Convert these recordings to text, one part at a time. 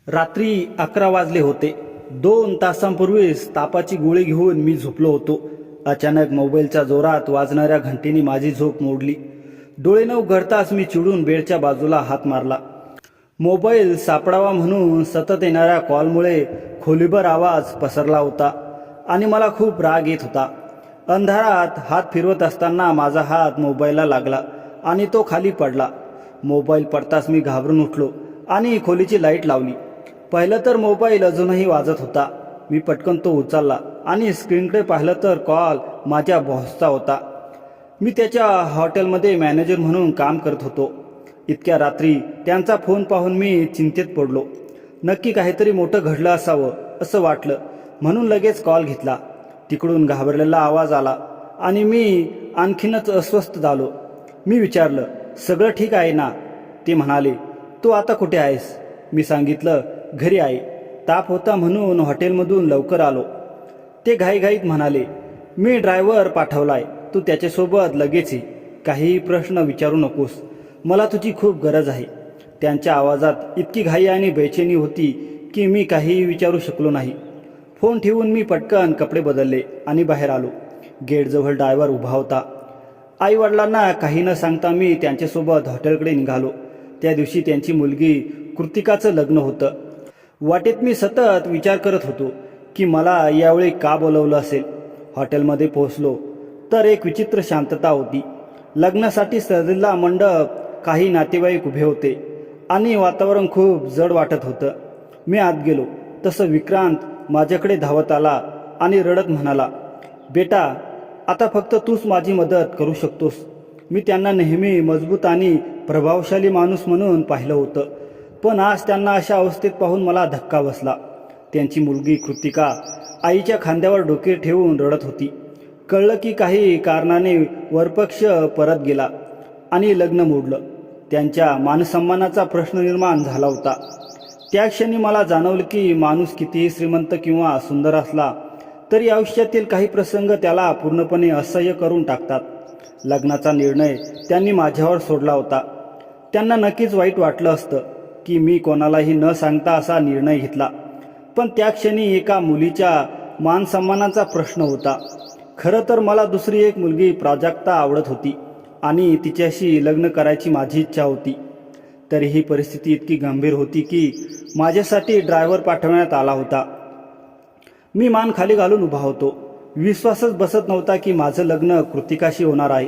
रात्री 11 वाजले होते. 2 तासांपूर्वीच तापाची गोळी घेऊन मी झोपलो होतो. अचानक मोबाईलच्या जोरात वाजणाऱ्या घंटेने माझी झोप मोडली. डोळे न उघडताच मी चिडून बेडच्या बाजूला हात मारला. मोबाईल सापडावा म्हणून सतत येणाऱ्या कॉलमुळे खोलीभर आवाज पसरला होता आणि मला खूप राग येत होता. अंधारात हात फिरवत असताना माझा हात मोबाईलला लागला आणि तो खाली पडला. मोबाईल पडताच मी घाबरून उठलो आणि खोलीची लाईट लावली. पाहिलं तर मोबाईल अजूनही वाजत होता. मी पटकन तो उचलला आणि स्क्रीनकडे पाहिलं तर कॉल माझ्या बॉसचा होता. मी त्याच्या हॉटेलमध्ये मॅनेजर म्हणून काम करत होतो. इतक्या रात्री त्यांचा फोन पाहून मी चिंतेत पडलो. नक्की काहीतरी मोठं घडलं असावं असं वाटलं, म्हणून लगेच कॉल घेतला. तिकडून घाबरलेला आवाज आला आणि मी आणखीनच अस्वस्थ झालो. मी विचारलं, सगळं ठीक आहे ना? ते म्हणाले, तू आता कुठे आहेस? मी सांगितलं, घरी आहे. ताप होता म्हणून हॉटेलमधून लवकर आलो. ते घाईघाईत म्हणाले, मी ड्रायव्हर पाठवलाय, तू त्याच्यासोबत लगेच ये. काहीही प्रश्न विचारू नकोस, मला तुझी खूप गरज आहे. त्यांच्या आवाजात इतकी घाई आणि बेचैनी होती की मी काहीही विचारू शकलो नाही. फोन ठेवून मी पटकन कपडे बदलले आणि बाहेर आलो. गेटजवळ ड्रायव्हर उभा होता. आई वडिलांना काही न सांगता मी त्यांच्यासोबत हॉटेलकडे निघालो. त्या दिवशी त्यांची मुलगी कृतिकाचं लग्न होतं. वाटेत मी सतत विचार करत होतो की मला यावेळी का बोलवलं असेल. हॉटेलमध्ये पोहोचलो तर एक विचित्र शांतता होती. लग्नासाठी सजलेला मंडप, काही नातेवाईक उभे होते आणि वातावरण खूप जड वाटत होतं. मी आत गेलो तसं विक्रांत माझ्याकडे धावत आला आणि रडत म्हणाला, बेटा, आता फक्त तूच माझी मदत करू शकतोस. मी त्यांना नेहमी मजबूत आणि प्रभावशाली माणूस म्हणून पाहिलं होतं, पण आज त्यांना अशा अवस्थेत पाहून मला धक्का बसला. त्यांची मुलगी कृतिका आईच्या खांद्यावर डोके ठेवून रडत होती. कळलं की काही कारणाने वरपक्ष परत गेला आणि लग्न मोडलं. त्यांच्या मानसन्मानाचा प्रश्न निर्माण झाला होता. त्या क्षणी मला जाणवलं की माणूस कितीही श्रीमंत किंवा सुंदर असला तरी आयुष्यातील काही प्रसंग त्याला पूर्णपणे असह्य करून टाकतात. लग्नाचा निर्णय त्यांनी माझ्यावर सोडला होता. त्यांना नक्कीच वाईट वाटलं असतं की मी कोणालाही न सांगता असा निर्णय घेतला, पण त्या क्षणी एका मुलीच्या मानसन्मानाचा प्रश्न होता. खरं तर मला दुसरी एक मुलगी प्राजक्ता आवडत होती आणि तिच्याशी लग्न करायची माझी इच्छा होती. तरीही परिस्थिती इतकी गंभीर होती की माझ्यासाठी ड्रायव्हर पाठवण्यात आला होता. मी मान खाली घालून उभा होतो. विश्वासच बसत नव्हता की माझं लग्न कृतिकाशी होणार आहे.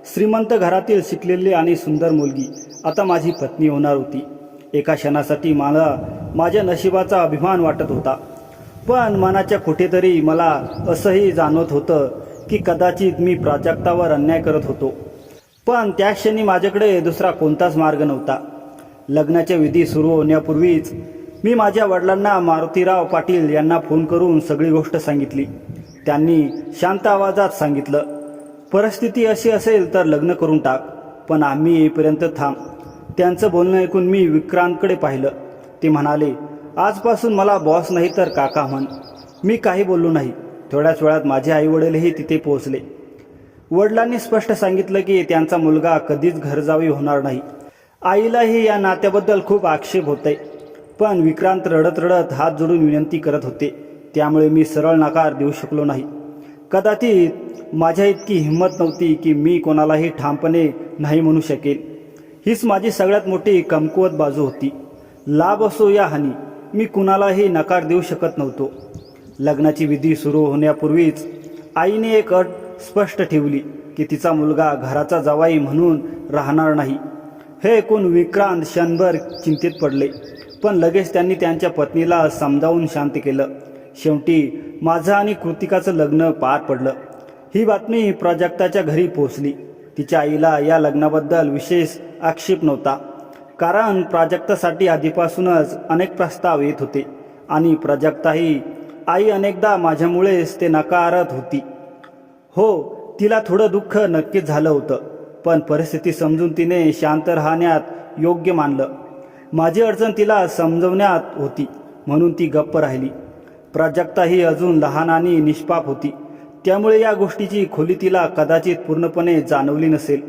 श्रीमंत घरातील शिकलेली आणि सुंदर मुलगी आता माझी पत्नी होणार होती. एका क्षणासाठी मला माझ्या नशिबाचा अभिमान वाटत होता, पण मनाच्या कुठेतरी मला असंही जाणवत होतं की कदाचित मी प्राजक्तावर अन्याय करत होतो. पण त्या क्षणी माझ्याकडे दुसरा कोणताच मार्ग नव्हता. लग्नाच्या विधी सुरू होण्यापूर्वीच मी माझ्या वडिलांना, मारुतीराव पाटील यांना फोन करून सगळी गोष्ट सांगितली. त्यांनी शांत आवाजात सांगितलं, परिस्थिती अशी असेल तर लग्न करून टाक, पण आम्ही येईपर्यंत थांब. त्यांचं बोलणं ऐकून मी विक्रांतकडे पाहिलं. ते म्हणाले, आजपासून मला बॉस नाही तर काका म्हण. मी काही बोललो नाही. थोड्याच वेळात माझे आईवडीलही तिथे पोहोचले. वडिलांनी स्पष्ट सांगितलं की त्यांचा मुलगा कधीच घरजावई होणार नाही. आईलाही या नात्याबद्दल खूप आक्षेप होते, पण विक्रांत रडत रडत हात जोडून विनंती करत होते, त्यामुळे मी सरळ नकार देऊ शकलो नाही. कदाचित माझ्या इतकी हिंमत नव्हती की मी कोणालाही ठामपणे नाही म्हणू शकेल. हीच माझी सगळ्यात मोठी कमकुवत बाजू होती. लाभ असो या हानी, मी कुणालाही नकार देऊ शकत नव्हतो. लग्नाची विधी सुरू होण्यापूर्वीच आईने एक अट स्पष्ट ठेवली की तिचा मुलगा घराचा जावाई म्हणून राहणार नाही. हे ऐकून विक्रांत क्षणभर चिंतेत पडले, पण लगेच त्यांनी त्यांच्या पत्नीला समजावून शांत केलं. शेवटी माझं आणि कृतिकाचं लग्न पार पडलं. ही बातमी प्राजक्ताच्या घरी पोहोचली. तिच्या आईला या लग्नाबद्दल विशेष आक्षेप नव्हता, कारण प्राजक्तासाठी आधीपासूनच अनेक प्रस्ताव येत होते आणि प्राजक्ताही आई अनेकदा माझ्यामुळेच ते नाकारत होती. हो, तिला थोडं दुःख नक्कीच झालं होतं, पण परिस्थिती समजून तिने शांत राहण्यात योग्य मानलं. माझी अडचण तिला समजवण्यात होती म्हणून ती गप्प राहिली. प्राजक्ता ही अजून लहान आणि निष्पाप होती, त्यामुळे या गोष्टीची खोली तिला कदाचित पूर्णपणे जाणवली नसेल.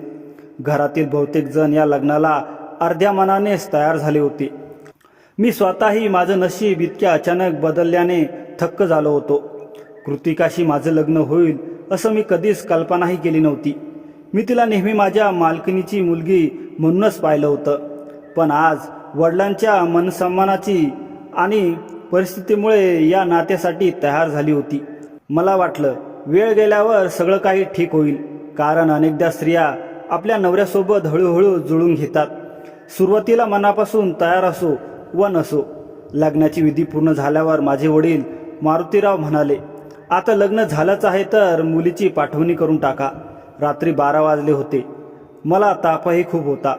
घरातील बहुतेक जण या लग्नाला अर्ध्या मनानेच तयार झाले होते. मी स्वतःही माझं नशीब इतक्या अचानक बदलल्याने थक्क झालो होतो. कृतिकाशी माझं लग्न होईल असं मी कधीच कल्पनाही केली नव्हती. मी तिला नेहमी माझ्या मालकिनीची मुलगी म्हणूनच पाहिलं होतं. पण आज वडिलांच्या मनसन्मानाची आणि परिस्थितीमुळे या नात्यासाठी तयार झाली होती. मला वाटलं वेळ गेल्यावर सगळं काही ठीक होईल, कारण अनेकदा स्त्रिया आपल्या नवऱ्यासोबत हळूहळू जुळून घेतात. सुरुवातीला मनापासून तयार असो व नसो. लग्नाची विधी पूर्ण झाल्यावर माझे वडील मारुतीराव म्हणाले, आता लग्न झालंच आहे तर मुलीची पाठवणी करून टाका. रात्री 12 वाजले होते. मला तापही खूप होता.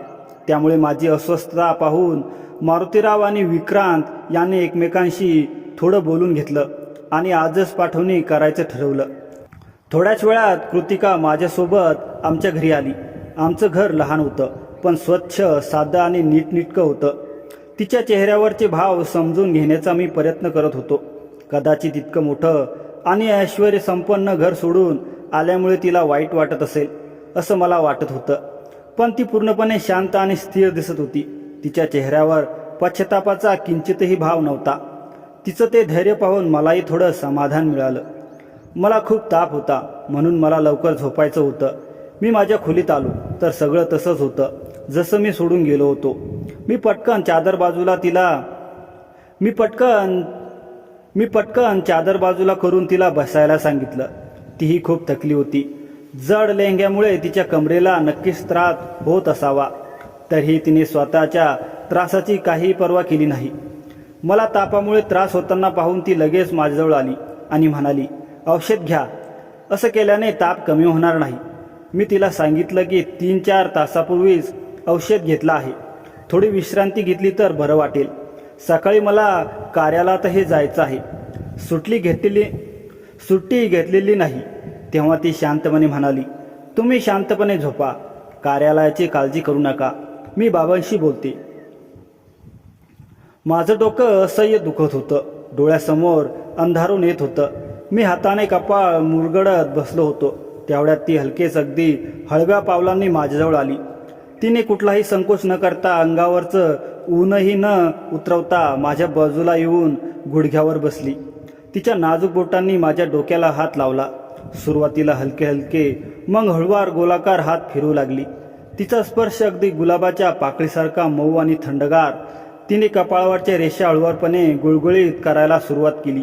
त्यामुळे माझी अस्वस्थता पाहून मारुतीराव आणि विक्रांत यांनी एकमेकांशी थोडं बोलून घेतलं आणि आजच पाठवणी करायचं ठरवलं. थोड्याच वेळात कृतिका माझ्यासोबत आमच्या घरी आली. आमचं घर लहान होतं, पण स्वच्छ, साधं आणि नीटनेटकं होतं. तिच्या चेहऱ्यावरचे भाव समजून घेण्याचा मी प्रयत्न करत होतो. कदाचित इतकं मोठं आणि ऐश्वर्यसंपन्न घर सोडून आल्यामुळे तिला वाईट वाटत असेल असं मला वाटत होतं. पण ती पूर्णपणे शांत आणि स्थिर दिसत होती. तिच्या चेहऱ्यावर पश्चातापाचा किंचितही भाव नव्हता. तिचं ते धैर्य पाहून मलाही थोडं समाधान मिळालं. मला खूप ताप होता, म्हणून मला लवकर झोपायचं होतं. मी माझ्या खोलीत आलो तर सगळं तसंच होतं जसं मी सोडून गेलो होतो. मी पटकन चादर बाजूला करून तिला बसायला सांगितलं. तीही खूप थकली होती. जड लेंग्यामुळे तिच्या कमरेला नक्कीच त्रास होत असावा. तरीही तिने स्वतःच्या त्रासाची काही पर्वा केली नाही. मला तापामुळे त्रास होताना पाहून ती लगेच माझ्याजवळ आली आणि म्हणाली, औषध घ्या. असं केल्याने ताप कमी होणार नाही. मी तिला सांगितलं की 3-4 तासापूर्वीच औषध घेतलं आहे. थोडी विश्रांती घेतली तर बरं वाटेल. सकाळी मला कार्यालयातही जायचं आहे. सुट्टी घेतलेली नाही. तेव्हा ती शांतपणे म्हणाली, तुम्ही शांतपणे झोपा. कार्यालयाची काळजी करू नका. मी बाबांशी बोलते. माझं डोकं असह्य दुखत होतं. डोळ्यासमोर अंधारून येत होतं. मी हाताने कपाळ मुरगळत बसलो होतो. तेवढ्यात ती हलकेच अगदी हळव्या पावलांनी माझ्याजवळ आली. तिने कुठलाही संकोच न करता अंगावरचं ऊनही न उतरवता माझ्या बाजूला येऊन गुडघ्यावर बसली. तिच्या नाजूक बोटांनी माझ्या डोक्याला हात लावला. सुरुवातीला हलके हलके, मग हळूवार गोलाकार हात फिरू लागली. तिचा स्पर्श अगदी गुलाबाच्या पाकळीसारखा मऊ आणि थंडगार. तिने कपाळावरच्या रेषा हळूवारपणे गुळगुळीत करायला सुरुवात केली.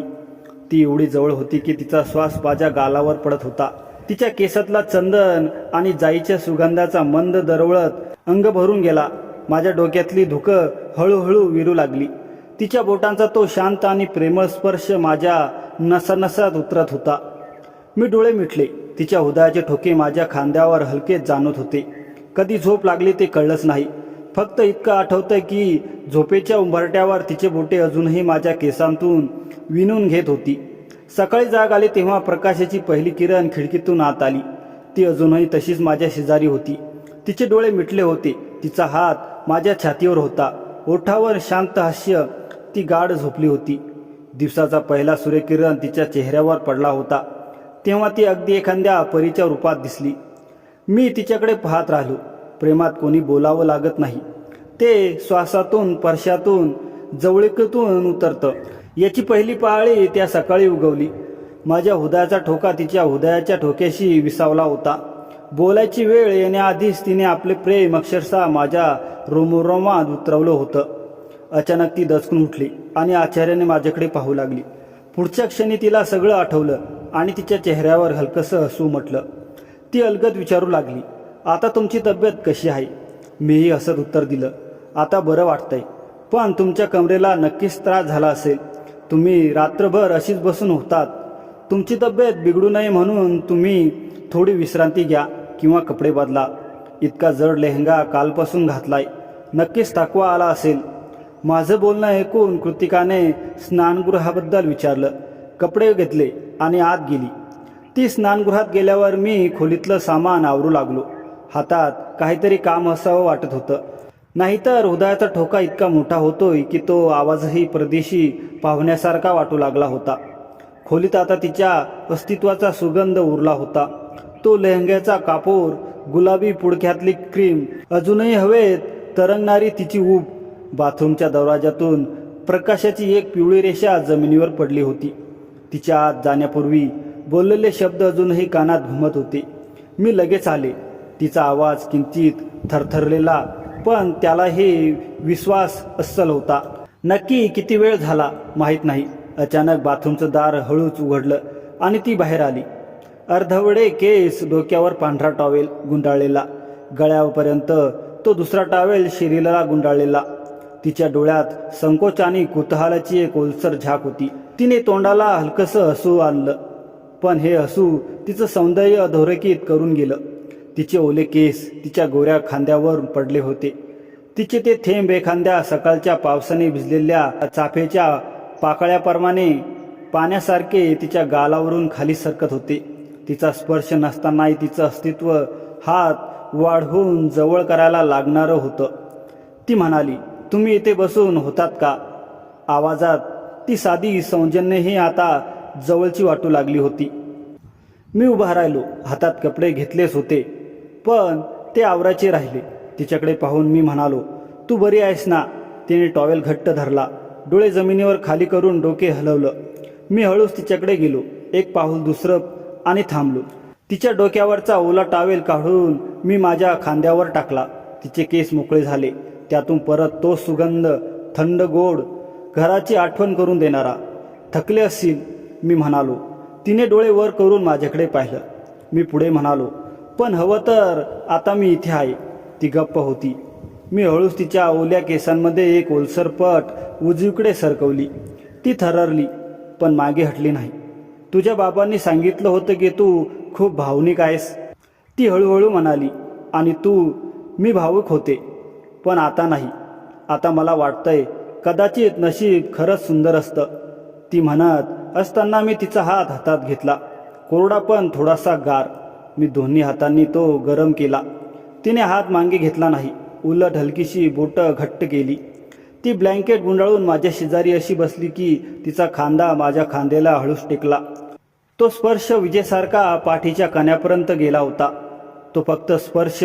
ती एवढी जवळ होती की तिचा श्वास माझ्या गालावर पडत होता. तिच्या केसातला चंदन आणि जाईच्या सुगंधाचा मंद दरवळत अंग भरून गेला. माझ्या डोक्यातली धुकं हळूहळू विरू लागली. तिच्या बोटांचा तो शांत आणि प्रेमळ स्पर्श माझ्या नसानसात उतरत होता. मी डोळे मिटले. तिच्या हृदयाचे ठोके माझ्या खांद्यावर हलकेच जाणवत होते. कधी झोप लागली ते कळलंच नाही. फक्त इतकं आठवतंय की झोपेच्या उंबरट्यावर तिचे बोटे अजूनही माझ्या केसांतून विणून घेत होती. सकाळी जाग आली तेव्हा प्रकाशाची पहिली किरण खिडकीतून आत आली. ती अजूनही तशीच माझ्या शेजारी होती. तिचे डोळे मिटले होते. तिचा हात माझ्या छातीवर होता. ओठावर शांत हास्य. ती गाढ झोपली होती. दिवसाचा पहिला सूर्यकिरण तिच्या चेहऱ्यावर पडला होता. तेव्हा ती अगदी एखाद्या परीच्या रूपात दिसली. मी तिच्याकडे पाहत राहिलो. प्रेमात कोणी बोलावं लागत नाही. ते श्वासातून, स्पर्शातून, जवळीकीतून उतरतं. याची पहिली पहाडी त्या सकाळी उगवली. माझ्या हृदयाचा ठोका तिच्या हृदयाच्या ठोक्याशी विसावला होता. बोलायची वेळ येण्याआधीच तिने आपले प्रेम अक्षरशः माझ्या रोमरोमात उतरवलं होतं. अचानक ती दचकून उठली आणि आश्चर्याने माझ्याकडे पाहू लागली. पुढच्या क्षणी तिला सगळं आठवलं आणि तिच्या चेहऱ्यावर हलकंसं हसू म्हटलं. ती अलगद विचारू लागली, आता तुमची तब्येत कशी आहे? मीही हसत उत्तर दिलं, आता बरं वाटतंय, पण तुमच्या कमरेला नक्कीच त्रास झाला असेल. तुम्ही रात्रभर अशीच बसून होतात. तुमची तब्येत बिघडू नये म्हणून तुम्ही थोडी विश्रांती घ्या किंवा कपडे बदला. इतका जड लेहंगा कालपासून घातलाय, नक्कीच थकवा आला असेल. माझं बोलणं ऐकून कृतिकाने स्नानगृहाबद्दल विचारलं. कपडे घेतले आणि आत गेली. ती स्नानगृहात गेल्यावर मी खोलीतलं सामान आवरू लागलो. हातात काहीतरी काम असावं वाटत होतं. नाहीतर हृदयाचा ठोका इतका मोठा होतोय की तो आवाजही परदेशी पाहुण्यासारखा वाटू लागला होता. खोलीत आता तिच्या अस्तित्वाचा सुगंध उरला होता. तो लेहंग्याचा कापूर, गुलाबी पुडक्यातली क्रीम, अजूनही हवेत तरंगणारी तिची ऊब. बाथरूमच्या दरवाजातून प्रकाशाची एक पिवळी रेषा जमिनीवर पडली होती. तिच्या आत जाण्यापूर्वी बोललेले शब्द अजूनही कानात घुमत होते. मी लगेच आले. तिचा आवाज किंचित थरथरलेला, पण त्याला हे विश्वास अस्सल होता. नक्की किती वेळ झाला माहीत नाही. अचानक बाथरूमचं दार हळूच उघडलं आणि ती बाहेर आली. अर्धवडे केस, डोक्यावर पांढरा टॉवेल गुंडाळलेला, गळ्यापर्यंत तो दुसरा टॉवेल शरीराला गुंडाळलेला. तिच्या डोळ्यात संकोच आणि कुतूहलाची एक ओलसर झाक होती. तिने तोंडाला हलकसं हसू आणलं, पण हे हसू तिचं सौंदर्य अधोरेखित करून गेलं. तिचे ओले केस तिच्या गोऱ्या खांद्यावर पडले होते. तिचे ते थेंब एखाद्या सकाळच्या पावसाने भिजलेल्या चाफ्याच्या पाकळ्याप्रमाणे पाण्यासारखे तिच्या गालावरून खाली सरकत होते. तिचा स्पर्श नसतानाही तिचं अस्तित्व हात वाढवून जवळ करायला लागणारं होतं. ती म्हणाली, तुम्ही इथे बसून होतात का? आवाजात ती साधी सौजन्यही आता जवळची वाटू लागली होती. मी उभा राहिलो. हातात कपडे घेतलेच होते, पण ते आवराचे राहिले. तिच्याकडे पाहून मी म्हणालो, तू बरी आहेस ना? तिने टॉवेल घट्ट धरला. डोळे जमिनीवर खाली करून डोके हलवलं. मी हळूच तिच्याकडे गेलो. एक पाऊल, दुसरं, आणि थांबलो. तिच्या डोक्यावरचा ओला टॉवेल काढून मी माझ्या खांद्यावर टाकला. तिचे केस मोकळे झाले. त्यातून परत तो सुगंध, थंड, गोड, घराची आठवण करून देणारा. थकले असतील, मी म्हणालो. तिने डोळे वर करून माझ्याकडे पाहिलं. मी पुढे म्हणालो, पण हवं तर आता मी इथे आहे. ती गप्प होती. मी हळूच तिच्या ओल्या केसांमध्ये एक ओलसर पट उजवीकडे सरकवली. ती थररली, पण मागे हटली नाही. तुझ्या बाबांनी सांगितलं होतं की तू खूप भावनिक आहेस, ती हळूहळू म्हणाली. आणि तू? मी भावुक होते, पण आता नाही. आता मला वाटतंय कदाचित नशीब खरंच सुंदर असतं. ती म्हणत असताना मी तिचा हात हातात घेतला, कोरडा पण थोडासा गार. मी दोन्ही हातांनी तो गरम केला. तिने हात मागे घेतला नाही, उलट हलकीशी बोटं घट्ट केली. ती ब्लँकेट गुंडाळून माझ्या शेजारी अशी बसली की तिचा खांदा माझ्या खांद्याला हळूच टेकला. तो स्पर्श विजेसारखा पाठीच्या कण्यापर्यंत गेला होता. तो फक्त स्पर्श,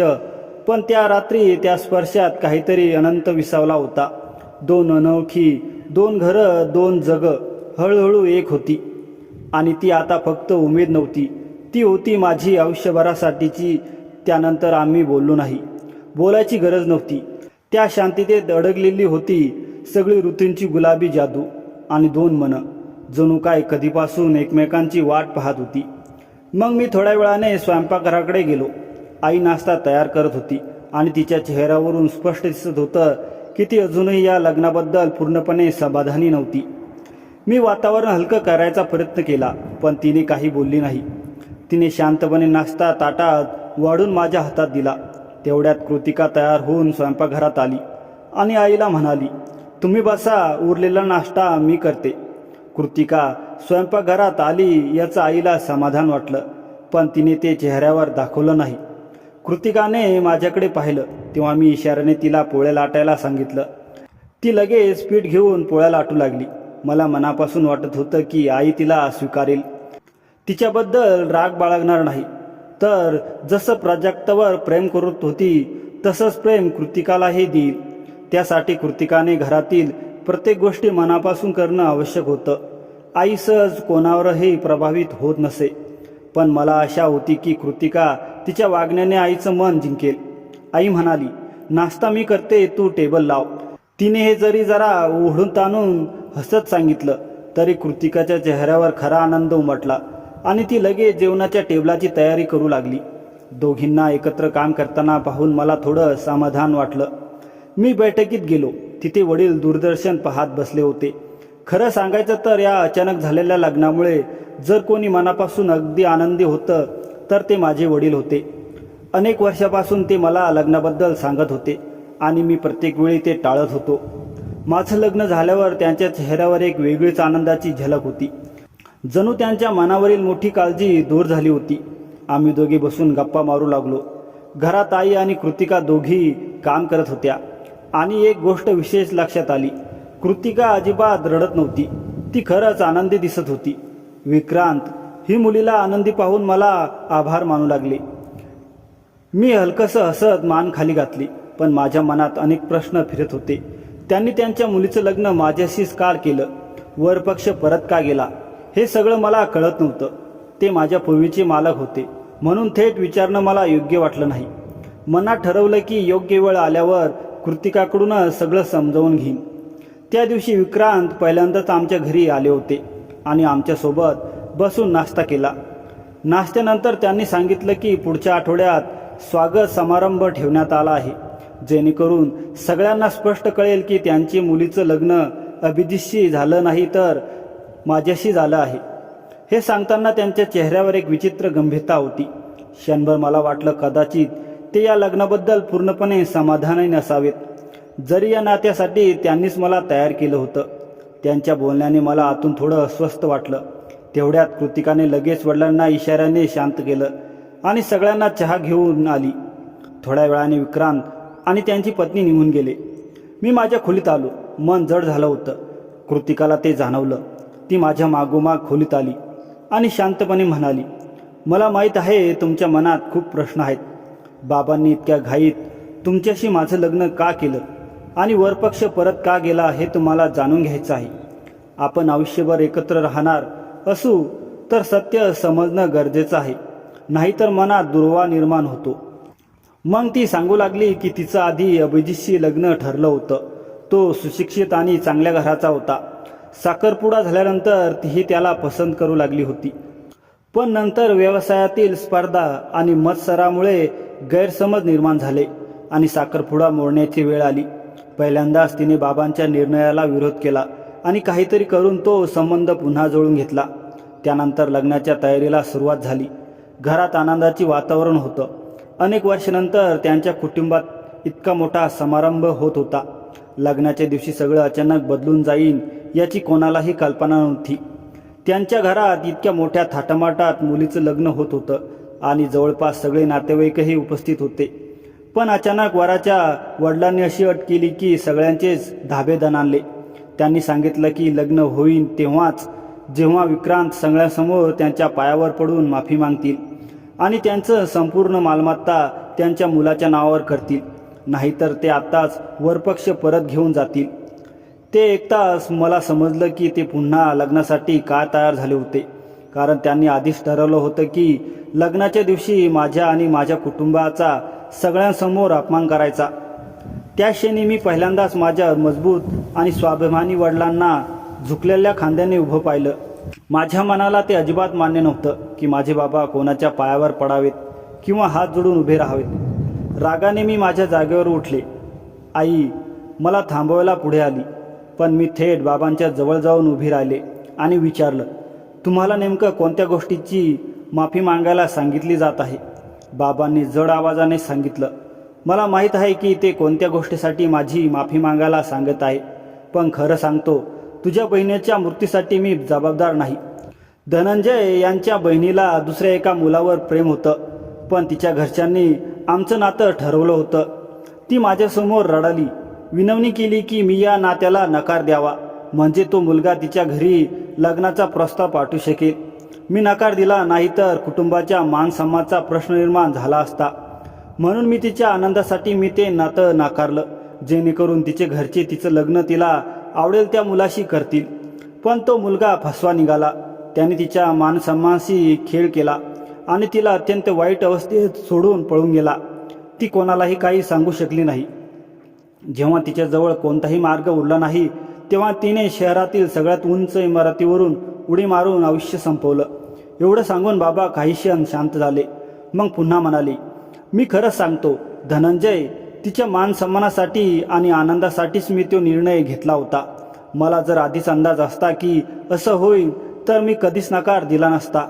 पण त्या रात्री त्या स्पर्शात काहीतरी अनंत विसावला होता. दोन अनोळखी, दोन घरं, दोन जगं हळूहळू एक होती. आणि ती आता फक्त उमेद नव्हती, ती होती माझी आयुष्यभरासाठीची. त्यानंतर आम्ही बोललो नाही. बोलायची गरज नव्हती. त्या शांततेत अडकलेली होती सगळी ऋतूंची गुलाबी जादू. आणि दोन मनं जणू काय कधीपासून एकमेकांची वाट पाहत होती. मग मी थोड्या वेळाने स्वयंपाकघराकडे गेलो. आई नाश्ता तयार करत होती आणि तिच्या चेहऱ्यावरून स्पष्ट दिसत होतं की ती अजूनही या लग्नाबद्दल पूर्णपणे समाधानी नव्हती. मी वातावरण हलकं करायचा प्रयत्न केला, पण तिने काही बोलली नाही. तिने शांतपणे नाश्ता ताटात वाढून माझ्या हातात दिला. तेवढ्यात कृतिका तयार होऊन स्वयंपाकघरात आली आणि आईला म्हणाली, तुम्ही बसा, उरलेला नाश्ता मी करते. कृतिका स्वयंपाकघरात आली याचं आईला समाधान वाटलं, पण तिने ते चेहऱ्यावर दाखवलं नाही. कृतिकाने माझ्याकडे पाहिलं तेव्हा मी इशाऱ्याने तिला पोळ्या लाटायला सांगितलं. ती लगेच पीठ घेऊन पोळ्या लाटू लागली. मला मनापासून वाटत होतं की आई तिला स्वीकारेल, तिच्याबद्दल राग बाळगणार नाही. तर जसं प्राजक्तावर प्रेम करत होती तसंच प्रेम कृतिकालाही देईल. त्यासाठी कृतिकाने घरातील प्रत्येक गोष्टी मनापासून करणं आवश्यक होतं. आई सहज कोणावरही प्रभावित होत नसे, पण मला आशा होती की कृतिका तिच्या वागण्याने आईचं मन जिंकेल. आई म्हणाली, नाश्ता मी करते, तू टेबल लाव. तिने हे जरी जरा ओढून ताणून हसत सांगितलं तरी कृतिकाच्या चेहऱ्यावर खरा आनंद उमटला आणि ती लगेच जेवणाच्या टेबलाची तयारी करू लागली. दोघींना एकत्र काम करताना पाहून मला थोडं समाधान वाटलं. मी बैठकीत गेलो. तिथे वडील दूरदर्शन पाहत बसले होते. खरं सांगायचं तर या अचानक झालेल्या लग्नामुळे जर कोणी मनापासून अगदी आनंदी होतं तर ते माझे वडील होते. अनेक वर्षापासून ते मला लग्नाबद्दल सांगत होते आणि मी प्रत्येक वेळी ते टाळत होतो. माझं लग्न झाल्यावर त्यांच्या चेहऱ्यावर एक वेगळीच आनंदाची झलक होती. जणू त्यांच्या मनावरील मोठी काळजी दूर झाली होती. आम्ही दोघे बसून गप्पा मारू लागलो. घरात आई आणि कृतिका दोघी काम करत होत्या आणि एक गोष्ट विशेष लक्षात आली. कृतिका अजिबात रडत नव्हती. ती खरंच आनंदी दिसत होती. विक्रांत ही मुलीला आनंदी पाहून मला आभार मानू लागले. मी हलकसं हसत मान खाली घातली, पण माझ्या मनात अनेक प्रश्न फिरत होते. त्यांनी त्यांच्या मुलीचं लग्न माझ्याशीच का केलं, वरपक्ष परत का गेला, हे सगळं मला कळत नव्हतं. ते माझ्या पूर्वीचे मालक होते म्हणून थेट विचारणं मला योग्य वाटलं नाही. मनात ठरवलं की योग्य वेळ आल्यावर कृतिकाकडूनच सगळं समजावून घेईन. त्या दिवशी विक्रांत पहिल्यांदाच आमच्या घरी आले होते आणि आमच्यासोबत बसून नाश्ता केला. नाश्त्यानंतर त्यांनी सांगितलं की पुढच्या आठवड्यात स्वागत समारंभ ठेवण्यात आला आहे, जेणेकरून सगळ्यांना स्पष्ट कळेल की त्यांची मुलीचं लग्न अभिजितशी झालं नाही तर माझ्याशी झालं आहे. हे सांगताना त्यांच्या चेहऱ्यावर एक विचित्र गंभीरता होती. क्षणभर मला वाटलं कदाचित ते या लग्नाबद्दल पूर्णपणे समाधानी नसावेत, जरी या नात्यासाठी त्यांनीच मला तयार केलं होतं. त्यांच्या बोलण्याने मला आतून थोडं अस्वस्थ वाटलं. तेवढ्यात कृतिकाने लगेच वडिलांना इशाऱ्याने शांत केलं आणि सगळ्यांना चहा घेऊन आली. थोड्या वेळाने विक्रांत आणि त्यांची पत्नी निघून गेले. मी माझ्या खोलीत आलो. मन जड झालं होतं. कृतिकाला ते जाणवलं. ती माझ्या मागोमाग खोलीत आली आणि शांतपणे म्हणाली, मला माहीत आहे तुमच्या मनात खूप प्रश्न आहेत. बाबांनी इतक्या घाईत तुमच्याशी माझं लग्न का केलं आणि वरपक्ष परत का गेला हे तुम्हाला जाणून घ्यायचं आहे. आपण आयुष्यभर एकत्र राहणार असू तर सत्य समजणं गरजेचं आहे, नाहीतर मनात दुर्वा निर्माण होतो. मग ती सांगू लागली की तिचं आधी अभिजितशी लग्न ठरलं होतं. तो सुशिक्षित आणि चांगल्या घराचा होता. साखरपुडा झाल्यानंतर तीही त्याला पसंत करू लागली होती. पण नंतर व्यवसायातील स्पर्धा आणि मत्सरामुळे गैरसमज निर्माण झाले आणि साखरपुडा मोडण्याची वेळ आली. पहिल्यांदाच तिने बाबांच्या निर्णयाला विरोध केला आणि काहीतरी करून तो संबंध पुन्हा जुळवून घेतला. त्यानंतर लग्नाच्या तयारीला सुरुवात झाली. घरात आनंदाचे वातावरण होतं. अनेक वर्षानंतर त्यांच्या कुटुंबात इतका मोठा समारंभ होत होता. लग्नाच्या दिवशी सगळं अचानक बदलून जाईन याची कोणालाही कल्पना नव्हती. त्यांच्या घरात इतक्या मोठ्या थाटामाटात मुलीचं लग्न होत होतं आणि जवळपास सगळे नातेवाईकही उपस्थित होते. पण अचानक वराच्या वडिलांनी अशी अट केली की सगळ्यांचेच धाबे दणाणले. त्यांनी सांगितलं की लग्न होईल तेव्हाच जेव्हा विक्रांत सगळ्यांसमोर त्यांच्या पायावर पडून माफी मागतील आणि त्यांचं संपूर्ण मालमत्ता त्यांच्या मुलाच्या नावावर करतील, नाहीतर ते आत्ताच वरपक्ष परत घेऊन जातील. ते ऐकताच मला समजलं की ते पुन्हा लग्नासाठी का तयार झाले होते, कारण त्यांनी आधीच ठरवलं होतं की लग्नाच्या दिवशी माझ्या आणि माझ्या कुटुंबाचा सगळ्यांसमोर अपमान करायचा. त्या क्षणी मी पहिल्यांदाच माझ्या मजबूत आणि स्वाभिमानी वडिलांना झुकलेल्या खांद्याने उभं पाहिलं. माझ्या मनाला ते अजिबात मान्य नव्हतं की माझे बाबा कोणाच्या पायावर पडावेत किंवा हात जोडून उभे राहावेत. रागाने मी माझ्या जागेवर उठले. आई मला थांबवायला पुढे आली, पण मी थेट बाबांच्या जवळ जाऊन उभी राहिले आणि विचारलं, तुम्हाला नेमकं कोणत्या गोष्टीची माफी मागायला सांगितली जात आहे? बाबांनी जड आवाजाने सांगितलं, मला माहीत आहे की ते कोणत्या गोष्टीसाठी माझी माफी मागायला सांगत आहे, पण खरं सांगतो, तुझ्या बहिणीच्या मृत्यूसाठी मी जबाबदार नाही. धनंजय यांच्या बहिणीला दुसऱ्या एका मुलावर प्रेम होतं, पण तिच्या घरच्यांनी आमचं नातं ठरवलं होतं. ती माझ्यासमोर रडाली, विनवणी केली की मी या नात्याला नकार द्यावा, म्हणजे तो मुलगा तिच्या घरी लग्नाचा प्रस्ताव पाठवू शकेल. मी नकार दिला, नाहीतर कुटुंबाच्या मानसन्मानाचा प्रश्न निर्माण झाला असता. म्हणून मी तिच्या आनंदासाठी मी ते नातं नाकारलं, जेणेकरून तिचे घरचे तिचं लग्न तिला आवडेल त्या मुलाशी करतील. पण तो मुलगा फसवा निघाला. त्याने तिच्या मानसन्मानाशी खेळ केला आणि तिला अत्यंत वाईट अवस्थेत सोडून पळून गेला. ती कोणालाही काही सांगू शकली नाही. जेव्हा तिच्याजवळ कोणताही मार्ग उरला नाही, तेव्हा तिने शहरातील सगळ्यात उंच इमारतीवरून उडी मारून आयुष्य संपवलं. एवढं सांगून बाबा काही क्षण शांत झाले. मग पुन्हा म्हणाले, मी खरंच सांगतो धनंजय, तिच्या मान सन्मानासाठी आणि आनंदासाठीच मी तो निर्णय घेतला होता. मला जर आधीच अंदाज असता की असं होईल तर मी कधीच नकार दिला नसता.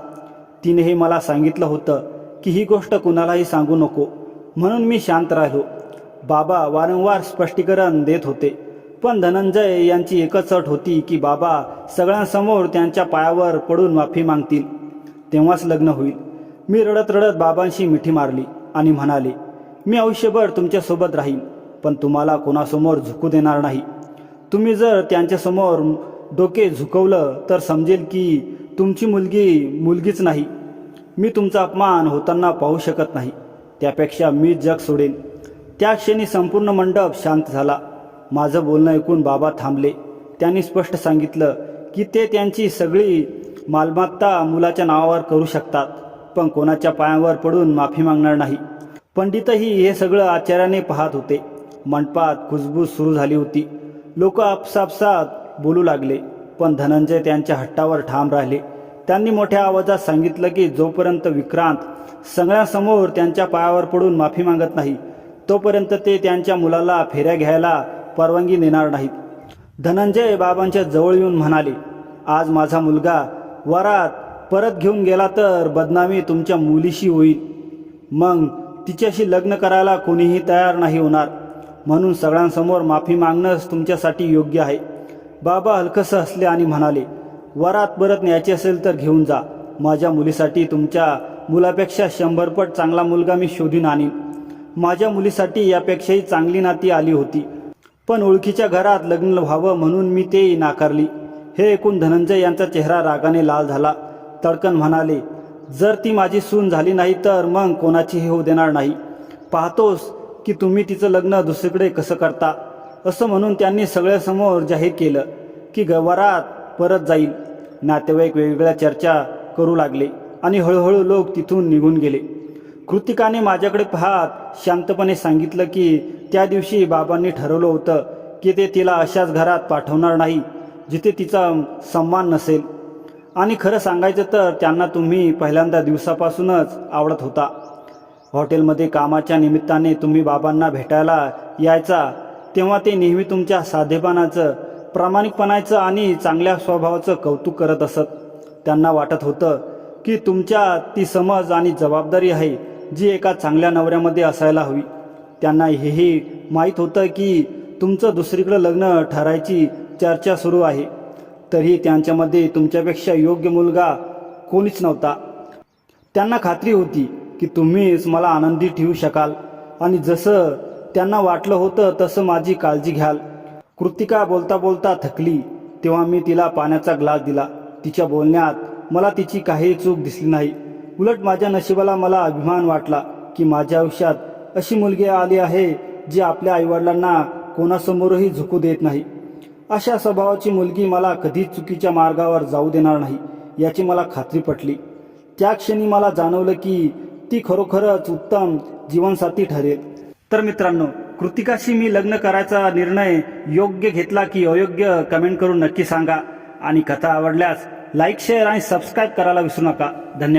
तिनेही मला सांगितलं होतं की ही गोष्ट कुणालाही सांगू नको, म्हणून मी शांत राहिलो. बाबा वारंवार स्पष्टीकरण देत होते, पण धनंजय यांची एकच अट होती की बाबा सगळ्यांसमोर त्यांच्या पायावर पडून माफी मागतील, तेव्हाच लग्न होईल. मी रडत रडत बाबांशी मिठी मारली आणि म्हणाले, मी आयुष्यभर तुमच्यासोबत राहीन, पण तुम्हाला कोणासमोर झुकू देणार नाही. तुम्ही जर त्यांच्यासमोर डोके झुकवलं तर समजेल की तुमची मुलगी मुलगीच नाही. मी तुमचा अपमान होताना पाहू शकत नाही. त्यापेक्षा मी जग सोडेन. त्या क्षणी संपूर्ण मंडप शांत झाला. माझं बोलणं ऐकून बाबा थांबले. त्यांनी स्पष्ट सांगितलं की ते त्यांची सगळी मालमत्ता मुलाच्या नावावर करू शकतात, पण कोणाच्या पायावर पडून माफी मागणार नाही. पंडितही हे सगळं आश्चर्याने पाहत होते. मंडपात कुजबूज सुरू झाली होती. लोक आपसापसात बोलू लागले, पण धनंजय त्यांच्या हट्टावर ठाम राहिले. त्यांनी मोठ्या आवाजात सांगितलं की जोपर्यंत विक्रांत सगळ्यांसमोर त्यांच्या पायावर पडून माफी मागत नाही, तोपर्यंत ते त्यांच्या मुलाला फेऱ्या घ्यायला परवानगी देणार नाहीत. धनंजय बाबांच्या जवळ येऊन म्हणाले, आज माझा मुलगा वरात परत घेऊन गेला तर बदनामी तुमच्या मुलीशी होईल. मग तिच्याशी लग्न करायला कोणीही तयार नाही होणार. म्हणून सगळ्यांसमोर माफी मागणंच तुमच्यासाठी योग्य आहे. बाबा हलकसं हसले आणि म्हणाले, वरात परत न्यायची असेल तर घेऊन जा. माझ्या मुलीसाठी तुमच्या मुलापेक्षा 100 पट चांगला मुलगा मी शोधून आणीन. माझ्या मुलीसाठी यापेक्षाही चांगली नाती आली होती, पण ओळखीच्या घरात लग्न व्हावं म्हणून मी ते नाकारली. हे ऐकून धनंजय यांचा चेहरा रागाने लाल झाला. तडकन म्हणाले, जर ती माझी सून झाली नाही तर मग कोणाचीही होऊ देणार नाही. पाहतोस की तुम्ही तिचं लग्न दुसरीकडे कसं करता. असं म्हणून त्यांनी सगळ्यासमोर जाहीर केलं की वरात परत जाईल. नातेवाईक वेगवेगळ्या चर्चा करू लागले आणि हळूहळू लोक तिथून निघून गेले. कृतिकाने माझ्याकडे पाहत शांतपणे सांगितलं की त्या दिवशी बाबांनी ठरवलं होतं की ते तिला अशाच घरात पाठवणार नाही जिथे तिचा सन्मान नसेल. आणि खरं सांगायचं तर त्यांना तुम्ही पहिल्यांदा दिवसापासूनच आवडत होता. हॉटेलमध्ये कामाच्या निमित्ताने तुम्ही बाबांना भेटायला यायचा तेव्हा ते नेहमी तुमच्या साधेपणाचं, प्रामाणिकपणाचं आणि चांगल्या स्वभावाचं कौतुक करत असत. त्यांना वाटत होतं की तुमच्यात ती समज आणि जबाबदारी आहे जी एका चांगल्या नवऱ्यामध्ये असायला हवी. त्यांना हेही माहीत होतं की तुमचं दुसरीकडे लग्न ठरायची चर्चा सुरू आहे. तरीही त्यांच्यामध्ये तुमच्यापेक्षा योग्य मुलगा कोणीच नव्हता. त्यांना खात्री होती की तुम्हीच मला आनंदी ठेवू शकाल आणि जसं त्यांना वाटलं होतं तसं माझी काळजी घ्याल. कृतिका बोलता बोलता थकली तेव्हा मी तिला पाण्याचा ग्लास दिला. तिच्या बोलण्यात मला तिची काही चूक दिसली नाही. उलट माझ्या नशिबाला मला अभिमान वाटला की माझ्या आयुष्यात अशी मुलगी आली आहे जी आपल्या आईवडिलांना कोणासमोरही झुकू देत नाही. अशा स्वभावाची मुलगी मला कधीच चुकीच्या मार्गावर जाऊ देणार नाही याची मला खात्री पटली. त्या क्षणी मला जाणवलं की ती खरोखरच उत्तम जीवनसाथी ठरेल. तर मित्रांनो, कृतिकाशी मी लग्न करायचा निर्णय योग्य घेतला की अयोग्य कमेंट करून नक्की सांगा. आणि कथा आवडल्यास लाईक, शेअर आणि सबस्क्राईब करायला विसरू नका. धन्यवाद.